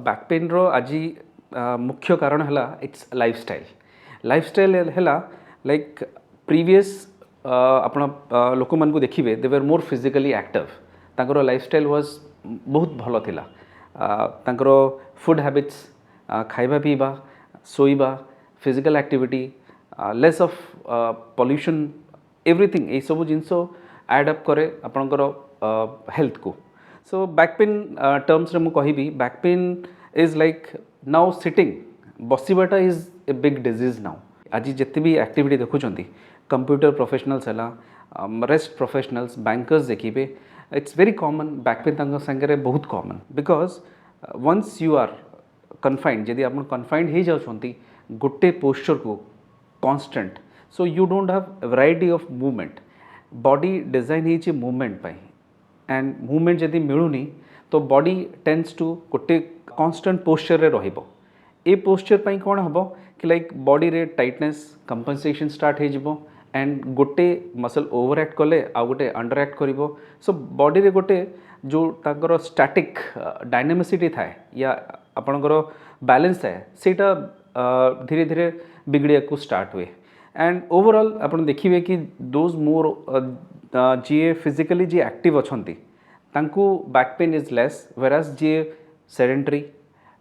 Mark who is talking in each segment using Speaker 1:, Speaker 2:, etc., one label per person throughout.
Speaker 1: Back pain रो आज मुख्य कारण है इट्स लाइफस्टाइल है लाइक प्रीवियस आपण लोक मान देखिए they were more physically active तांकर लाइफस्टाइल वाज बहुत भल थिला तांकर फूड हैबिट्स खाइबा पीबा सोइबा physical activity less of pollution everything ये सब जिनस एड अप करे आपणकर हेल्थ को सो बैक पेन टर्म्स रे मु कहिबी back pain is like now sitting बसवाटा is a big disease now आज जिते भी एक्टिविटी देखुंत कंप्यूटर प्रोफेशनल्स है रेस्ट प्रोफेशनल्स बैंकर्स देखिए it's very common back pain सांगे बहुत common because once you are confined जदि आप कन्फाइंड हो जाती गोटे पोस्चर को constant so you don't have variety of movement body design होती मूवमेंट पाई एंड मूवमेंट जदि मिलूनी तो बॉडी टेंस टू गोटे कांस्टेंट पोस्चर रे रहिबो ए पोस्चर पाई कौन हम कि लाइक बॉडी रे टाइटनेस कंपनसेशन स्टार्ट हो एंड गोटे मसल ओवर एक्ट कले आ गोटे अंडर एक्ट करिवो सो बॉडी रे गोटे जो ताकर स्टैटिक डायनामिसिटी थाए या आपणकर बैलेंस थाए सेटा धीरे धीरे बिगड़िया को स्टार्ट हुए एंड ओवरऑल आपण देखिए कि दोज मोर जी फिजिकली जी एक्टिव अछंती तांकू back pain is less whereas जी सेडेंटरी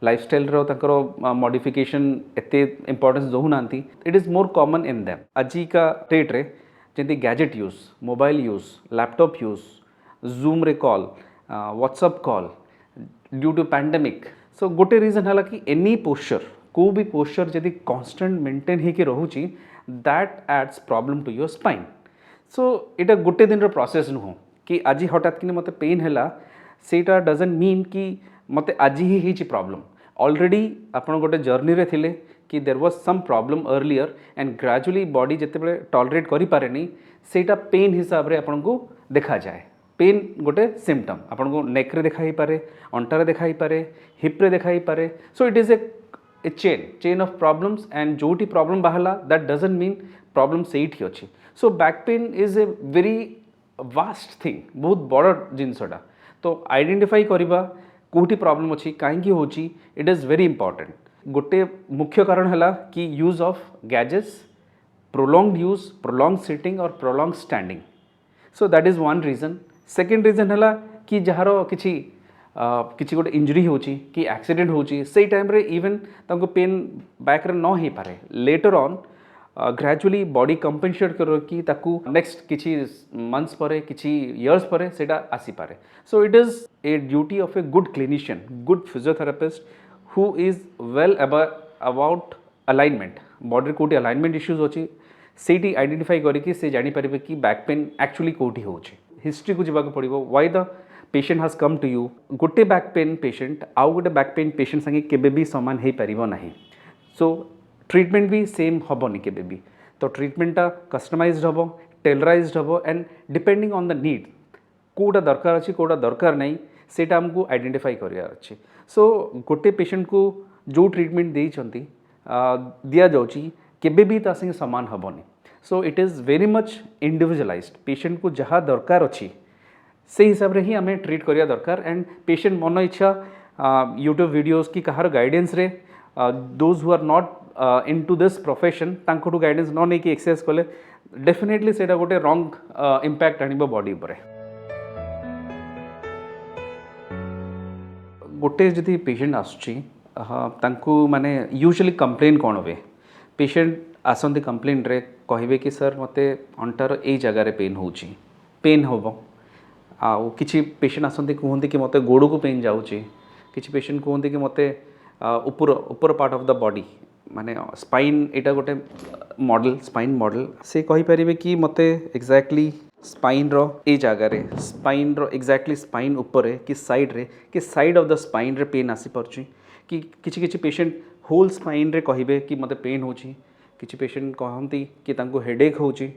Speaker 1: लाइफस्टाइल रो तांकर मॉडिफिकेशन एते इंपोर्टेंस दौना it is more common in them आज का डेट रे जंती gadget use mobile use laptop use zoom रे call WhatsApp call due to pandemic so गोटे रीजन है कि एनी पोस्चर को भी पोस्चर जदि कांस्टेंट मेंटेन होकर रोची that adds problem to your spine so इटा गोटे दिन प्रोसेस नुह कि आज हठात कि मते पेन है सेटा डजंट मीन कि मते आज ही प्रॉब्लम ऑलरेडी आपन गोटे जर्नी रे थिले कि there was some problem earlier and gradually body जिते टॉलरेट करि पारेनी सेटा पेन हिसाब रे आपन को देखा जाए पेन गोटे सिम्पटम आपन को नेक रे देखा ही पारे अंटारे देखा ही पारे हिप रे देखा ही पारे so it is a chain of problems and जोटी प्रॉब्लम बाहला दैट डजंट मीन प्रॉब्लम सेठी अच्छी so back pain is a very vast thing बहुत बड़ जिनसटा तो आइडेंटिफाई करवा कोठी प्रॉब्लम अच्छी कहीं होची इट इज़ वेरी इंपॉर्टेंट गोटे मुख्य कारण है कि use of gadgets prolong sitting और prolong standing so that is one reason second reason है कि जार किसी किसी गोटे इंजरी होची कि एक्सीडेंट होची से टाइम रे इवन तांको पेन बैक रे न हो पारे later on gradually body compensate कर कि ताकू नेक्स्ट किसी मंथ्स पर किसी इयर्स पर सेटा आसी पारे so it is a duty of a good clinician good physiotherapist who is well about alignment body कोटी अलाइनमेंट इश्यूज अच्छी से आइडेंटिफाई करके से जापर कि बैक पेन एक्चुअली कोटी हो हिस्ट्री को जावाक पड़ो why the patient has come to you गोटे बैक पेन पेशेंट आउ गोटे बैक पेन पेशेंट संगे केबे भी सामान हो पार ना सो ट्रीटमेंट भी सेम हेनी केबे भी तो ट्रीटमेंटा कस्टमाइज्ड हम टेलराइज्ड हम and depending on the need कोटा दरकार अच्छी कोटा दरकार नहीं सेटा हमको आइडेंटिफाई करार अच्छे सो गोटे पेशेंट को जो ट्रीटमेंट देइछंती दिया जाउची केबे भी ता संगे समान हेनी सो it is very much individualised patient को जहाँ दरकार अच्छी से हिसाब रे ही हमें ट्रीट करिया दरकार एंड पेशेंट मन इच्छा यूट्यूब वीडियोस की कहार गाइडेंस रे those who are not into this profession तांको गाइडेंस न नहीं कि एक्सरसाइज कले डेफिनेटली सेटा गोटे रॉन्ग इम्पैक्ट आनिबो बॉडी उपरे गोटे जदि पेशेंट आसुची तांको माने यूजुअली कंप्लेन कौन हुए पेशेंट आसंती कंप्लेन रे कहिबे कि सर मते अंटार ए जगह रे पेन होबो आउ किसी पेशेंट आसंती कहते कि मते गोड़ को पेन जाऊँगी किसी पेशेंट कहते कि मते ऊपर पार्ट ऑफ द बॉडी माने स्पाइन एटा गोटे मॉडल स्पाइन मॉडल से कहि परिबे कि मते एग्जैक्टली स्पाइन रो ए जगह रे स्पाइन रो एग्जैक्टली स्पाइन ऊपर कि साइड ऑफ द स्पाइन रे पेन आसी परची कि किसी पेशेंट होल स्पाइन रे कहिबे कि मते पेन होची किसी पेशेंट कहती कि तांको हेडेक होची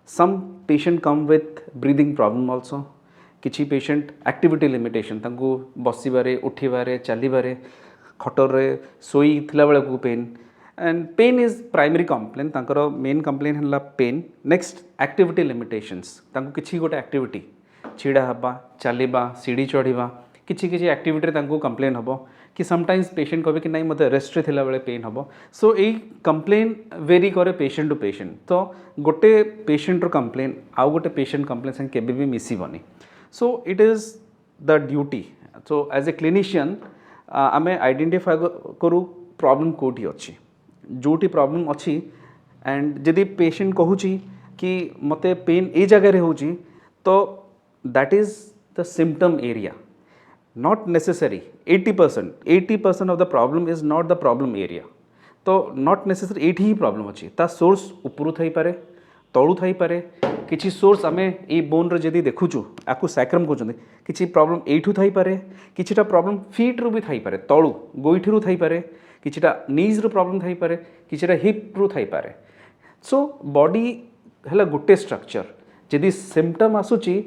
Speaker 1: some patient come with breathing problem also किसी पेशेंट एक्टिविटी लिमिटेशन तांको बसिबारे उठिबारे चलिबारे खटर रे सोई थिला बेला को pain and pain is primary complain तांकर मेन कंप्लेन है पेन नेक्स्ट एक्टिविटी लिमिटेशंस तांको किसी गोटे एक्टिविटी छिड़ा हवा चलवा सीढ़ी चढ़ा किसी किसी एक्टिविटी तांको कंप्लेन हम कि समटाइम्स पेशेंट कहे कि नहीं मत रेस्ट थिला बेले पेन हम सो यही कंप्लेन वेरी करे पेशेंट टू पेशेंट तो गोटे पेशेंटर कंप्लेन आउ गोटे पेशेंट कंप्लेन संगे केबे भी मिसिबनी so it is the duty so as a clinician आम आइडेंटिफाई करूँ प्रॉब्लम कोठी अच्छी जोटी प्रॉब्लम अच्छी एंड जदि पेशेंट कहूँ कि मते पेन ए जगह होची तो that is the symptom area not necessary 80% of the problem is not the problem area तो नॉट नेसेसरी एठी ही प्रॉब्लम अच्छी ता सोर्स उपरू थई पारे तळू थई पारे किछि सोर्स आमे ए बोन रे जदी देखुचु आकु सैक्रम कहउछन्ते किछि प्रॉब्लम एठू थई पारे किछिटा प्रॉब्लम फीट रु भी थई पारे तळू गोइठी रु थई पारे किछिटा नीज रो प्रॉब्लम थई पारे किछिटा हिप रु थई पारे सो बॉडी है गोटे स्ट्रक्चर जदि सिम्पटम आसूची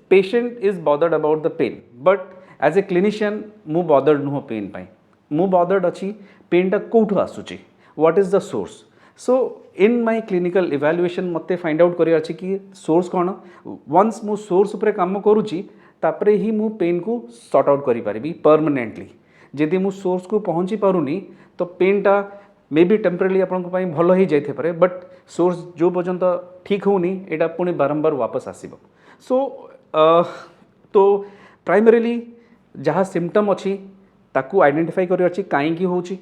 Speaker 1: patient is bothered about the pain but as a clinician मु बॉदर्ड नुह पेन पाई मु बॉदर्ड अच्छी पेनटा कौटू आसूची what is the source so in my clinical evaluation मते फाइंड आउट करिया अछि कि सोर्स कौन वंस मु सोर्स उपरे काम करूची तापरे ही मु पेन को सॉर्ट आउट करि पारिबी परमानेंटली जदि मु सोर्स को पहुंची पारुनी तो पेनटा मे बी टेम्परेली आपन भल हो जाए पारे बट सोर्स जो पर्यंत ठीक होनी एटा पुणी बारंबार वापस आसीबो सो तो प्राइमरीली जहाँ सिम्पटम अच्छी ताकू आइडेंटिफाई कर अच्छी कहीं होची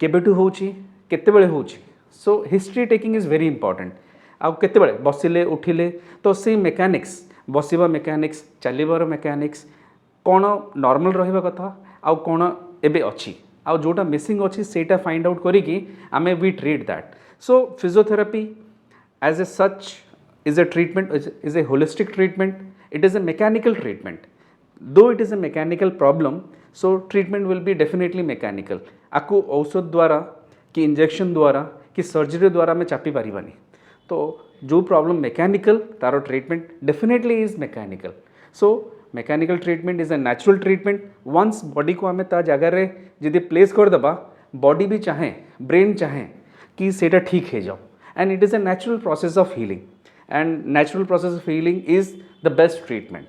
Speaker 1: केबेठू होची केतेबेले होची so history taking is very important आउ केतेबेले बसिले उठिले तो से मेकानिक्स बसिबा मेकानिक्स चलिबार मेकानिक्स कौन नॉर्मल रहिबा कथा आउ कौन एबे अच्छी आउ जोटा मिसिंग अच्छी सेटा फाइंड आउट करिकी आमे we treat that so physiotherapy as a such is a treatment is a holistic treatment it is a mechanical treatment though it is a mechanical problem so treatment will be definitely mechanical आकु औषध द्वारा कि injection द्वारा कि surgery द्वारा में चापी पारिबानी तो जो प्रॉब्लम मैकेनिकल तारो treatment definitely is mechanical so mechanical treatment is a natural treatment once body को आम ता जगार जदि प्लेस करदेबा बॉडी भी चाहे ब्रेन चाहे कि सेटा ठीक हो जाओ and it is a natural process of healing and natural process of healing is the best treatment.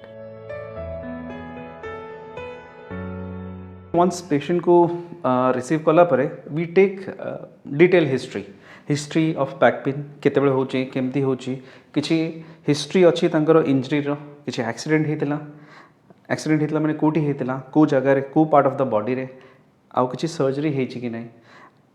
Speaker 1: Once patient को receive कला परे we take detail history of back pain केतेबेले होची केमती होची किछि हिस्ट्री अच्छी तांकर इंजरी रो किछि एक्सीडेंट हेतिला माने कोठी हेतिला को जगह रे को पार्ट ऑफ द बॉडी रे आउ किछि सर्जरी हेची कि नाही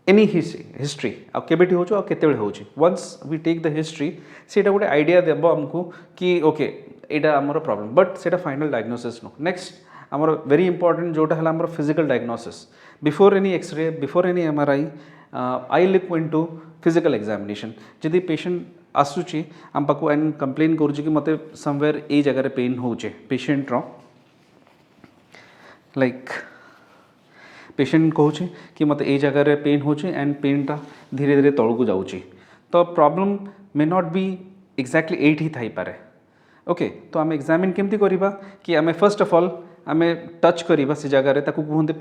Speaker 1: एनी हिस्ट्री आ केबेटी होचो आ केतेबेले होची once we take the history सेटा गोटे आइडिया देबो हमको कि ओके एटा हमर प्रॉब्लम बट सेटा फाइनल डायग्नोसिस नो नेक्स्ट हमर वेरी इंपोर्टेंट जोटा हला हमर physical diagnosis before any x ray before any MRI I look into physical examination जदि पेशेंट आसुची हम पाको एन कंप्लेन करूची कि मते समवेयर ए जगह रे पेन होचे पेशेंट रो लाइक पेशेंट कहूँ कि मत ए जगह रे पेन हो एंड पेनटा धीरे धीरे तौल को जाऊँगी तो problem may not be exactly एट ही थी पारे ओके तो आम एग्जामिन केमती करवा कि आम फर्स्ट ऑफ ऑल आम टच करवा से जगह ताकू कहते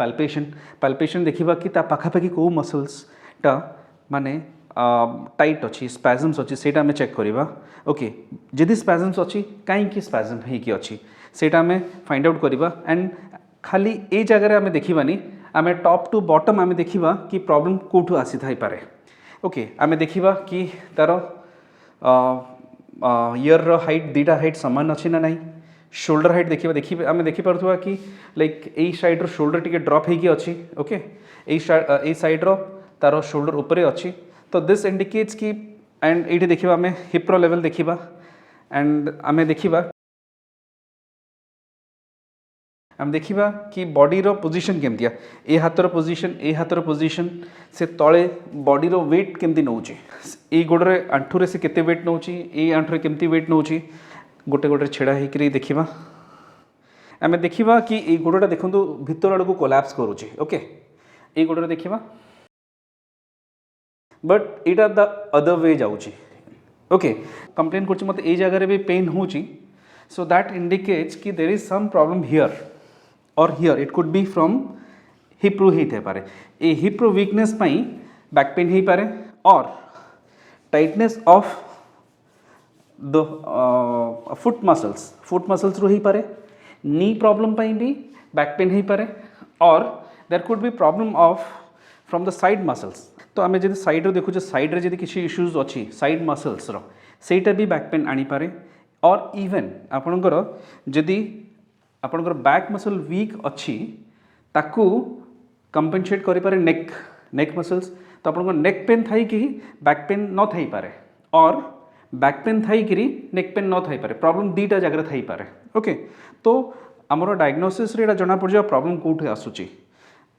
Speaker 1: पाल्पेशन देखा कि पाखापाखि कौ मसल्सटा माने टाइट अच्छी स्पैजम्स अच्छी सेटा आम चेक करवा ओके जदि स्पैजम्स अच्छी कहीं स्पैजम होगी अच्छी सेटा आम फाइंड आउट करवा एंड खाली ए जगह आम देखानी आम टॉप टू बॉटम आम देखा कि प्रॉब्लम कौटू आसी थाई पारे ओके आम देखा कि तार ईयर रो हाइट दीटा हाइट सामान अच्छी ना नहीं शोल्डर हाइट देखा आम देखिपा कि लाइक यही साइड रो शोल्डर टिके ड्रॉप होगी अच्छी ओके यही साइड रो तार शोल्डर उपरे अच्छी तो दिस इंडिकेट्स कि एंड ये देखा आम हिप रो लेवल देखा एंड आम देखा आम देखा कि बॉडी रो पोजीशन केमती ए हाथर पोजीशन से तले बॉडी रो वेट केमती नौची ए गोड़े आंठू से केते वेट नौची ए आंठू केमती वेट नौची गोटे गोटे छेड़ा होकर देखा आम देखा कि ए गोड़टा देखो भितर आड़ को कोलैप्स करुच्ची ओके ए गोड़े देखा बट इटा द अदर वे जाऊँगी ओके कंप्लेन कर मत ए जगह भी पेन होची सो दैट इंडिकेट्स कि there is some problem here और here it could be from hip रू होते पारे ए हिप रू वीकनेस पाई बैक पेन हो पारे और tightness of the foot muscles रू हो पारे नी प्रॉब्लम पाई भी बैक पेन हो पारे और there could be problem of from the side muscles तो आम जब साइड रो देखुचे साइड रे जब किसी इश्यूज अच्छी साइड मसल्स रो सेटा भी बैक पेन आनी पारे और इवन आपणकर जदि आपणकर बैक मसल वीक अच्छी ताकू कंपेनसेट करि पारे नेक मसल्स तो आपन नेक पेन थाई कि बैक पेन न थाई पारे और बैक पेन थाई कि नेक पेन न थाई पारे प्रॉब्लम दीटा जगह थाई पारे ओके तो आमर डायग्नोसिस रे जना पड़ जाए प्रॉब्लम कोठी आसुची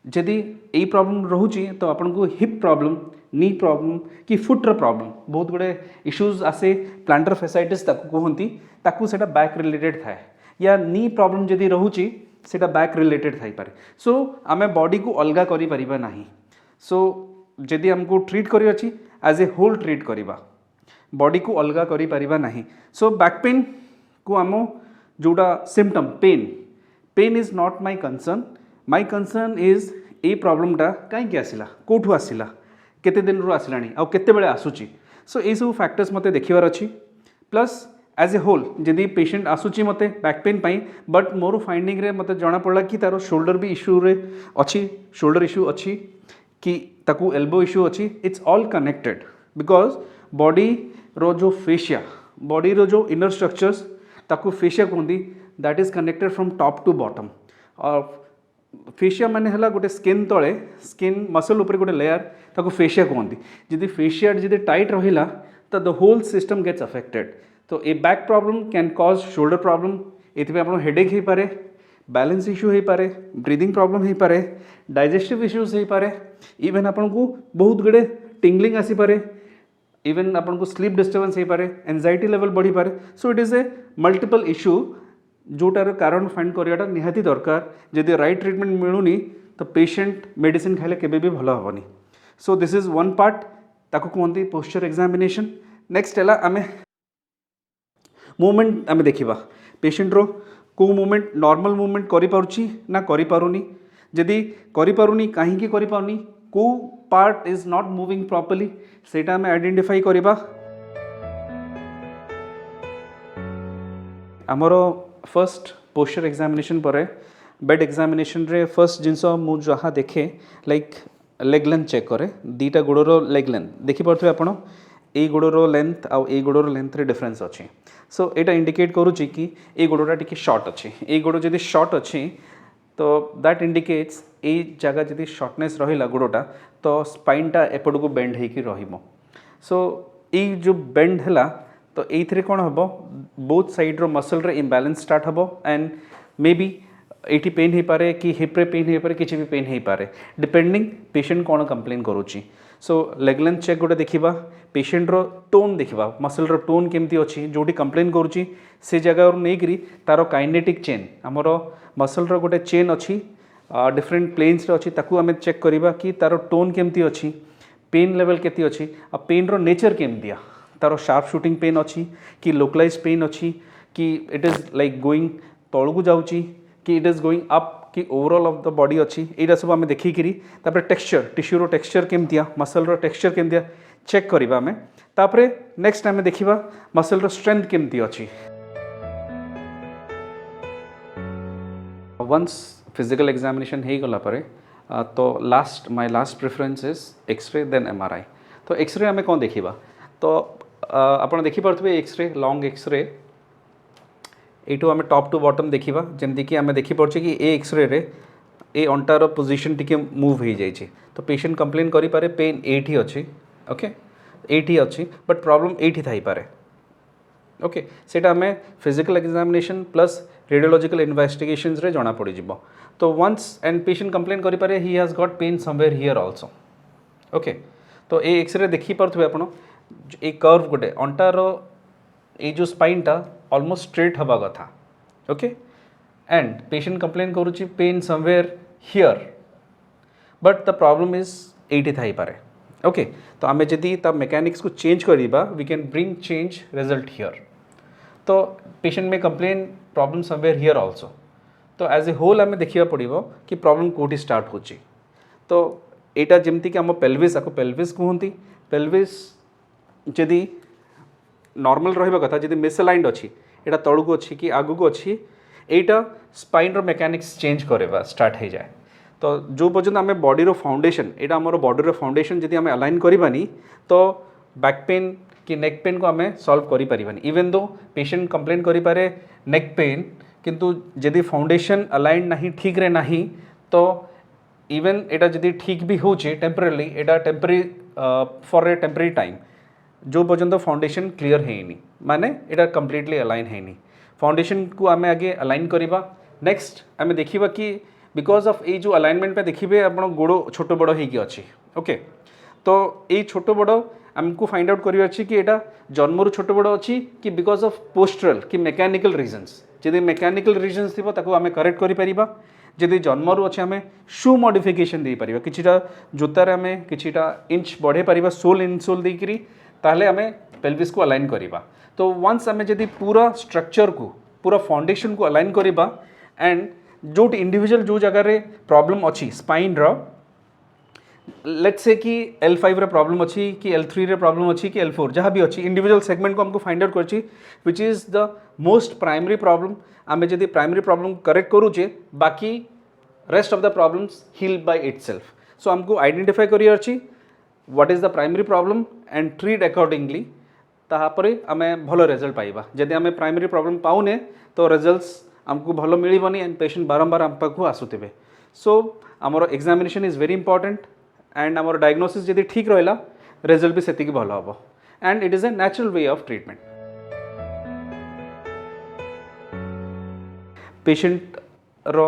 Speaker 1: जदि यही प्रॉब्लम रोची तो आपन को हिप प्रॉब्लम नी प्रॉब्लम कि फुट्र प्रॉब्लम बहुत गुड़े इश्यूज आसे प्लांटर फेसाइटिस ताकू कहती ताकू सेटा बैक रिलेटेड थाए या नी प्रॉब्लम जदि रोची सेटा बैक रिलेटेड थाई पारे सो आमे बॉडी को अलगा करि परिबा नाही सो जदि हमको ट्रीट करी अछि एज ए होल ट्रीट करिबा बॉडी को अलगा करि परिबा नाही सो बैक पेन को आमो जोटा symptom pain is not my concern is ए प्रॉब्लमटा कहीं आसला कौटू आसला केते दिन रू आसलानी आ केते बेले आसुची सो ये सब फैक्टर्स मते देखिबार अछि प्लस एज ए होल जदि पेशेंट आसुची मते back pain pi but more finding रे मते जना पड़ला कि तारो शोल्डर भी इश्यू रे अच्छी शोल्डर इश्यू अच्छी कि ताकू एल्बो इश्यू अच्छी it's all connected because body रो जो फेशिया बॉडी रो जो इनर स्ट्रक्चर्स ताकू फेशिया कहती that is connected from top to bottom और फेशिया माने हला गोटे स्किन तले स्किन मसल ऊपर गोटे लेयर ताकू फेशिया कहती जदि फेशिया जदि टाइट रहिला तो the whole system gets affected तो a back problem can cause shoulder problem ये आप हेडेक हो पारे बैलेंस इश्यू हो पारे ब्रीदिंग प्रॉब्लम हो पारे डाइजेस्टिव इश्यूज हो पारे इवन आपन को बहुत गुड़े टिंगलिंग आसी पारे इवन आपन को स्लीप डिस्टर्बेंस हो पारे एंजाइटी लेवल बढ़ी पारे so it is a multiple issue जोटार कारण फाइंड कराटा निहाती दरकार जदि राइट ट्रिटमेंट मिलूनी तो पेशेंट मेडिसिन खाइले केबे भी भल हेनी so this is one part ताको कहते पोस्चर एग्जामिनेशन नेक्स्ट है आमे मूवमेंट आमे देखिबा पेशेंट रो को मूवमेंट नॉर्मल मूवमेंट करि पारुची ना करि पारुनी जदि करि पारुनी काहे की करि पारुनी को part is not moving properly सेटा आमे आइडेंटिफाई करिबा हमरो फर्स्ट पोस्चर एग्जामिनेशन पर बेड एग्जामिनेशन रे फर्स्ट जिनस मु जहाँ देखे लाइक लेग लेंथ चेक करे दीटा गोड़र लेग लेंथ देखी पारे आपण ए गोड़र लेंथ आउ ए गोड़र लेंथ रे डिफरेंस अच्छी सो यहाँ इंडिकेट करुच्ची कि ए गोड़टा टी शॉर्ट अच्छी ए गोड़ जदि शॉर्ट अच्छी तो दैट इंडिकेट्स ए जगह जदि शॉर्टनेस रहा गोड़टा तो स्पाइनटा एपट को बेंड होकर रहिबो सो ये जो बेंड है तो ये कौन हम बोथ साइड रो मसल रे इम्बैलेंस स्टार्ट हम एंड मे बी ये पेन हो पारे कि हिप्रे पेन हो पारे किसी भी पेन हो पारे डिपेंडिंग पेशेंट कौन कंप्लेन करुच्ची सो लेग लेंथ चेक गोटे देखा पेशेंट रो टोन देखा मसल रो टोन केमती अच्छी जोटी कंप्लेन करुच्ची से जगह नहीं तार काइनेटिक चेन आमर मसल रो गोटे चेन अच्छी डिफरेंट प्लेन्स अच्छी ताकू आम चेक करवा कि तार टोन केमती अच्छी पेन लेवल केती अच्छी आ पेन रो नेचर केमतिया तार शार्प शूटिंग पेन अच्छी कि लोकलाइज पेन अच्छी कि इट इज लाइक गोइंग तलू जाऊँगी कि इट इज गोइंग अप कि ओवरऑल ऑफ द बॉडी अच्छी यहाँ सब आम देखिकी टेक्सचर टिश्यू रो टेक्सचर केमतिया मसल रो टेक्सचर केमतिया चेक करवा आम तापरे नेक्स्ट आम देखा मसल रो स्ट्रेंथ केमती अच्छी वंस फिजिकल एग्जामिनेशन हो गला परे तो my last preference is x ray then MRI तो एक्सरे आम कौन देखा तो आपड़ देखिपे एक्सरे लॉन्ग एक्सरे यू आम टॉप टू बॉटम देखा जमती आम देखिपे कि ए एक्सरे रे ए अंटार पोजिशन टी मूव हो जाए तो पेशेंट कंप्लेन करें पेन एटी अच्छी ओके एटी अच्छी बट प्रॉब्लम एटी थी पारे ओके सेटा आम physical examination plus radiological investigation रे जना पड़ जा तो वंस एंड पेशेंट कंप्लेन करें he has got pain somewhere here also okay तो ये एक्सरे देखिपे आप ए कर्व गोटे अंटार ये जो स्पाइनटा ऑलमोस्ट स्ट्रेट हवा कथा ओके एंड पेशेंट कंप्लेन करुच्ची pain somewhere here but the problem is एटी थी पारे ओके तो आम जदि मेकानिक्स को चेंज करवा we can bring change result here तो पेशेंट में complain problem somewhere here also तो एज ए होल आम देखा पड़ो कि प्रॉब्लम कौटी स्टार्ट होची तो यहाँ जमती कि आम पेल्विस आपको पेल्विस कहती पेल्विस जदि नॉर्मल रहा कथा जदि मिसअलाइंड अच्छी यहाँ तलू अच्छी कि आगू को अच्छी यहाँ स्पाइन रो मेकानिक्स चेंज करवा स्टार्ट हो जाए तो जो पर्यंत आम बॉडी फाउंडेशन यहाँ आम बॉडी फाउंडेशन जब आम अलाइन करवानी तो बैक पेन कि नेक पेन को आम सॉल्व करें इवन दो पेशेंट कंप्लेन करें नेक पेन किंतु जदि फाउंडेशन अलाइन नहीं ठीक रे नहीं तो इवन एटा जदि ठीक भी होचे temporarily Etah temporary for a temporary time जो पर्यंत फाउंडेशन क्लीयर है माने एटा कंप्लीटली अलाइन है फाउंडेशन को आम आगे अलाइन करवा नेक्स्ट आम देखा कि बिकॉज ऑफ ये जो अलाइनमेंट पे देखिए आप गोड़ छोट बड़ हो अच्छी ओके तो ये छोट बड़ आमको फाइंड आउट करिया अछि कि एटा जन्मरु छोट बड़ अच्छी कि बिकॉज ऑफ पोस्टरल कि मैकेनिकल रीजन्स जदि मैकेनिकल रीजन्स थी ताको आम करेक्ट करिपरिबा जदि जन्मरु अच्छे आम शू मॉडिफिकेशन दे परिबा किछिटा जोतार आम किछिटा इंच बढ़े परिबा सोल इनसोल देकरी ताहले आम पेल्विस को अलाइन करिबा तो वंस आम जदि पूरा स्ट्रक्चर को पूरा फाउंडेशन को अलाइन करिबा एंड जो इंडिविजुअल जो जगह रे प्रॉब्लम अच्छी स्पाइन रो लेट्स से कि L5 रे प्रॉब्लम अच्छी कि L3 रे प्रॉब्लम अच्छी कि L4 जहाँ भी अच्छी इंडिविजुअल सेगमेंट को हमको फाइंड आउट करछि which is the most primary problem आम जदि प्राइमरी प्रॉब्लम करेक्ट करूचे बाकी rest of the problems heal by itself so हमको आइडेंटिफाई करियर अछि what is the primary problem and treat accordingly ताहापरे आमे भलो रिजल्ट पाइबा जदि आमे प्राइमरी प्रॉब्लम पाउने तो रिजल्ट्स हमको भलो मिलिबनी एंड पेशेंट बारंबार हम पाखु आसुथिबे सो आमर examination is very important and आमर डायग्नोसिस जदि ठीक रहिला रिजल्ट भी सेतिकी भलो हबो and it is a natural way of treatment patient रो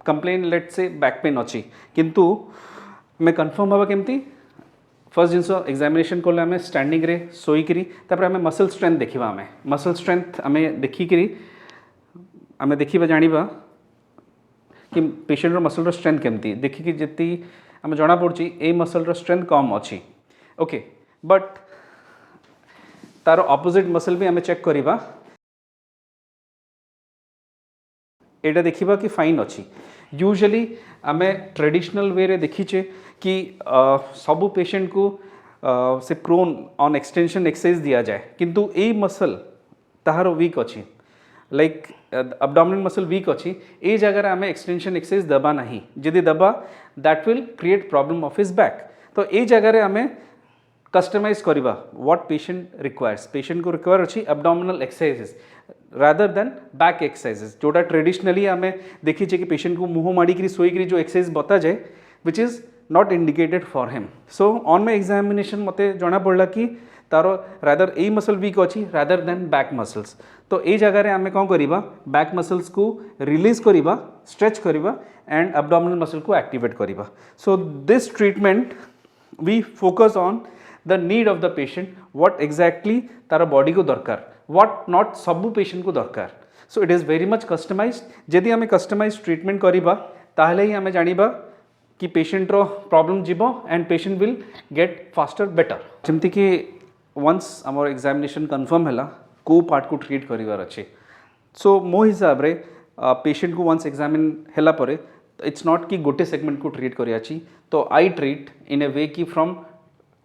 Speaker 1: complain let say back pain अच्छी किंतु मैं कन्फर्म हवा केमती फर्स्ट जिनस एग्जामिनेशन कले आम स्टैंडिंग रे सोईकरी तापर आम मसल स्ट्रेंथ देखा आम मसल स्ट्रेंथ आम देखिकी आम देखा जाना कि पेशेंट रो मसल रो स्ट्रेंथ केमती देखिकी जी आम जना पड़ी ए मसल रो स्ट्रेंथ कम अच्छी ओके बट तार ऑपोजिट मसल भी आम चेक करवा एटा देखिबा कि फाइन अच्छी यूजुअली आम ट्रेडिशनल वे रे देखीचे कि सबू पेशेंट को से प्रोन ऑन एक्सटेंशन एक्सरसाइज दिया जाए किंतु ए मसल ताहार वीक अच्छी लाइक अब्डोमिनल मसल वीक अच्छी ए जगह आम एक्सटेंशन एक्सरसाइज दबा नहीं जदि दबा that will create problem of his back तो ए जगह आम कस्टमाइज करवा व्हाट पेशेंट रिक्वायर्स पेशेंट को रिक्वायर अच्छी abdominal exercises rather than back exercises जोटा ट्रेडिशनली आम देखीचे कि पेशेंट को मुँह माड़ी सोईकरी जो एक्सरसाइज बता जाए which is not indicated for him so on my examination मते जना पड़ा कि तारो रादर ए मसल वीक अच्छी रादर देन बैक मसल्स तो ये जगह आम कौन करवा बैक मसल्स को रिलीज करवा स्ट्रेच करवा एंड अब्डोमिनल मसल को एक्टिवेट करवा so this treatment we focus on the need of the patient what exactly तार बॉडी को दरकार व्हाट नॉट सबू पेशेंट को दरकार सो it is very much customised जदि आम कस्टमाइज ट्रीटमेंट करवा ताहले ही आम जानिबा कि पेशेंट रो प्रॉब्लम जीवो and patient will get faster better जमती कि वंस आमर एग्जामिनेशन कन्फर्म है को पार्ट को ट्रीट करिवार अच्छे सो मो हिसाब रे पेशेंट को वंस एग्जामिन हैला परे इट्स नॉट कि गोटे सेगमेंट को ट्रीट करिया छी तो आई ट्रीट इन ए वे कि फ्रॉम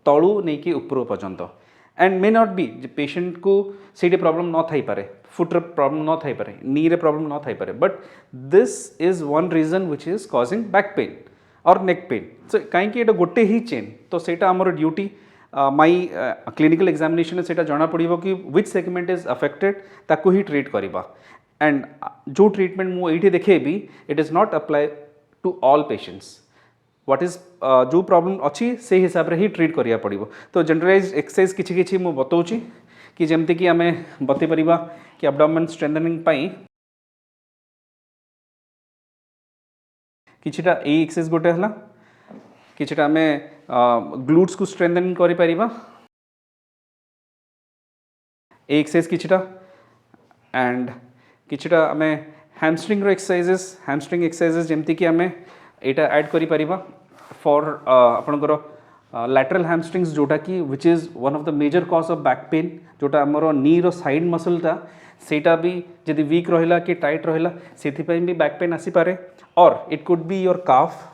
Speaker 1: तलू नहीं कि ऊपर पर्यंत and may not be patient को सीटे प्रॉब्लम न थाई पारे फुट प्रॉब्लम न थाई पारे नी रे प्रॉब्लम न थाई पारे but this is one reason which is causing back pain और नेक पेन सो कहीं गोटे ही चेन तो सेटा आमर ड्यूटी माई क्लिनिकल एग्जामिनेशन से जना पड़ो कि विच सेगमेंट इज अफेक्टेड ताकू ही ट्रीट करवा एंड जो ट्रीटमेंट मुझे देखेबी it is not apply to all patients what is जो प्रॉब्लम अच्छी से हिसाब रे ही ट्रीट करिया पड़ो तो जनरलाइज एक्सरसाइज किछि किछि मु बताऊँ कि जमती कि आम बतई परिबा कि अब्डोमेन स्ट्रेंथनिंग पाई किछिटा ए एक्सरसाइज गोटे हला किछिटा आम ग्लूट्स को स्ट्रेंथनिंग करि परिबा ए एक्सरसाइज किछिटा एंड किछिटा आम हैमस्ट्रिंग रो एक्सरसाइजेस जमती कि आम एटा ऐड करि परिबा फॉर आपनकर लैटरल हैमस्ट्रिंग्स जोटा कि which is one of the major cause of back pain जोटा आमर नी रो साइड मसलटा सेटा भी जदि वीक रहिला कि टाइट रहिला सेथिपई भी बैक पेन आसी पारे और it could be your calf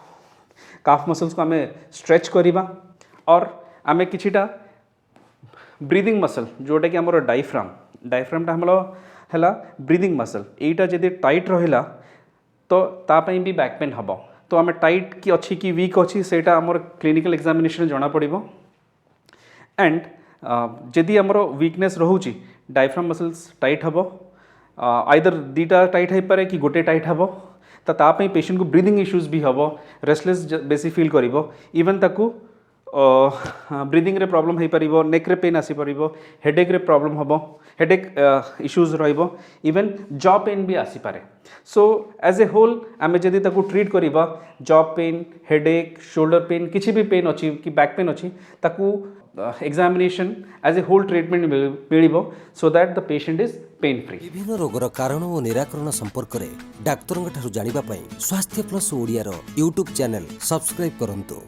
Speaker 1: muscles को आम स्ट्रेच करवा और आम किछिटा ब्रीदिंग मसल जोटा कि आमर डायफ्रामटा हमला ब्रीदिंग मसल एटा जदि टाइट रहिला तो तापई भी बैक पेन हम तो आम टाइट कि अच्छी कि वीक अच्छी सेटा आमर क्लिनिकल एग्जामिनेशन जना पड़िबो एंड जदि आमर वीकनेस रोचे डायफ्राम मसल्स टाइट हम आइदर दीटा टाइट हो पारे कि गोटे टाइट हम तो तापाई पेशेंट को ब्रीदिंग इश्यूज भी हम रेस्टलेस बेसी फील कर इवन ताकू ब्रीदिंग रे प्रॉब्लम हो पार नेक रे पेन आसीपर हेडेक रे प्रॉब्लम हम headache issues even jaw pen भी आसीपारे सो एज ए होल आम जदि ताकू ट्रीट करवा jaw pain headache shoulder pain किसी भी पेन अच्छी कि बैक पेन अच्छी ताकू examination as a whole treatment मिल so that the patient is pain free.
Speaker 2: विभिन्न रोगर कारण और निराकरण संपर्क में डाक्तरों ठारू जानिबा पई स्वास्थ्य plus Odia YouTube channel subscribe करंतु।